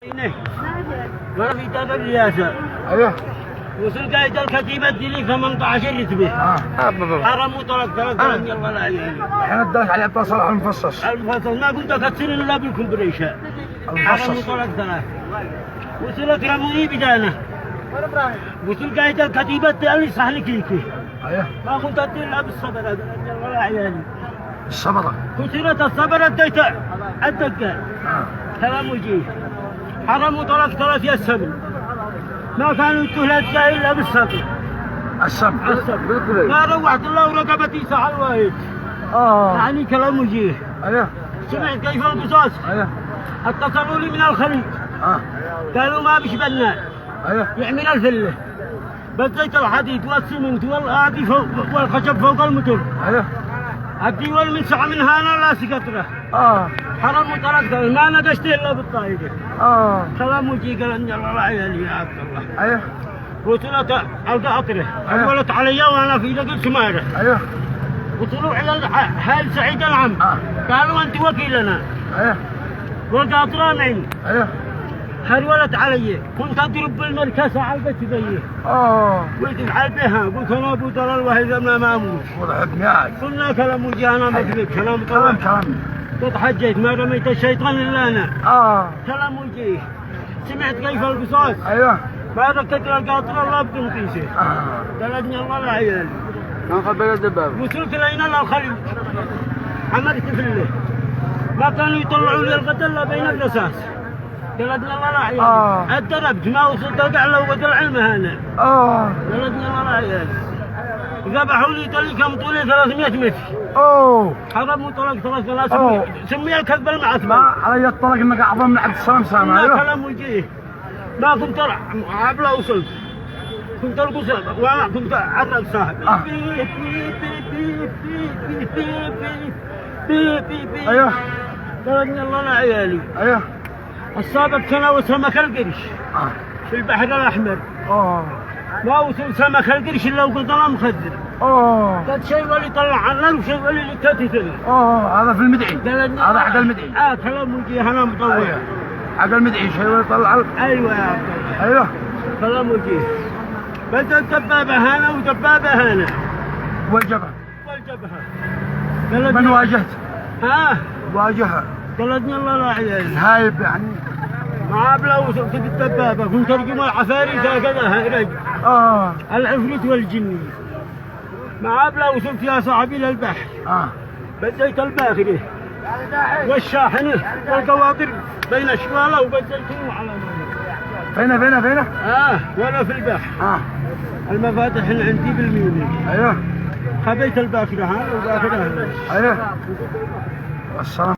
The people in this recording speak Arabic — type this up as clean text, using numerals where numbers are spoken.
ما في تابع الرئاسة. ايوه. وصل قائد الكتيبة لي 18 رتبة. حرم وطلق يلا لا احنا اداك على اعطاء صلاح المفصص. المفصص ما كنت اكثر الا بالكمبريشة. حرم وطلق 3. وصلت رموني بدانا. وصل قائد الكتيبة قال لي صح لك ليكي. ايوه. ما كنت ادري الا بالصبر يلا لا عيالي. الصبرة. كثرت الصبر اديتها الدقة. كلام وجيه. حرم وطلق 3 يا السبل. ما كانوا التهلات جاي الا بالصبر. الصبر. ما روحت الله ورقبتي ساعة الواحد. يعني كلام وجيه. ايوه. سمعت كيف القصاص؟ ايوه. اتصلوا لي من الخليج. قالوا ما بيشبلنا. ايوه. يعمل الفله. بديت الحديد والسمنت والآبي والخشب فوق المتر. ايوه. أبدي والمنسعة من هنا لا سكتره. حرم وطلقت ما نقشت الا بالطايقه. كلام وجيه قال ان الله عيالي يا عبد الله. ايوه. وصلت القى اطره. حولت علي وانا في لقيت سمايره. ايوه. وطلعوا على حال سعيد العم. قالوا انت وكيلنا. ايوه. والقى اطره معي. ايوه. حولت علي كنت اضرب بالمركز على البيت بيه. قلت بحال بها قلت انا ابو طلال وهي ما اموت. وضحكني عاد. قلنا كلام وجيه انا ما كذبت كلام طلال. كلام. قد حجيت ما رميت الشيطان الا انا. كلام وجيه. سمعت كيف القصاص؟ ايوه. ما ركبت القاطر الله بدون قيسه. قالتني الله لا عيال. ما قبل الدباب. وصلت لين الخليج. عملت فله. ما كانوا يطلعوا لي الغد الا بين الرصاص. قالتني الله لا عيال. اتدربت ما وصلت القعله وقت العلم هنا. قالتني الله لا عيال. ذبحوا لي كم طولي 300 متر. حرم وطلق 3 سمي الكذب المعتمد. ما علي الطلق انك اعظم من عبد السلام سامع. ايوه. كلام وجيه. ما كنت عبله وصلت. كنت القصر وانا كنت عرق صاحب. ايوه. قالني الله لا عيالي. ايوه. السابق كان وسمك القرش. في البحر الاحمر. ما وصل سمك القرش الا وقلت انا مخدر. قد شيء ولي طلع عنا وشيء ولي لكتتني. هذا في المدعي. هذا حق المدعي. كلام وجيه انا مطول. أيوه. حق المدعي شيء ولي طلع. ايوه يا عبد. ايوه. كلام وجيه. بدأت دبابه هنا ودبابه هنا. والجبهه. والجبهه. من واجهت؟ واجهها. قالتني الله لا عيال. هايب يعني. ما بلا وصلت بالدبابه كنت ارجم العفاريت هكذا رجل. العفريت والجني. ما بلا وصلت يا صاحبي للبحر. بديت الباخره والشاحنه والقواطر بين الشواله وبديتهم على فين؟ وانا في البحر. المفاتيح اللي عندي بالميمين. ايوه. خبيت الباخره والباخره. ايوه. السلام.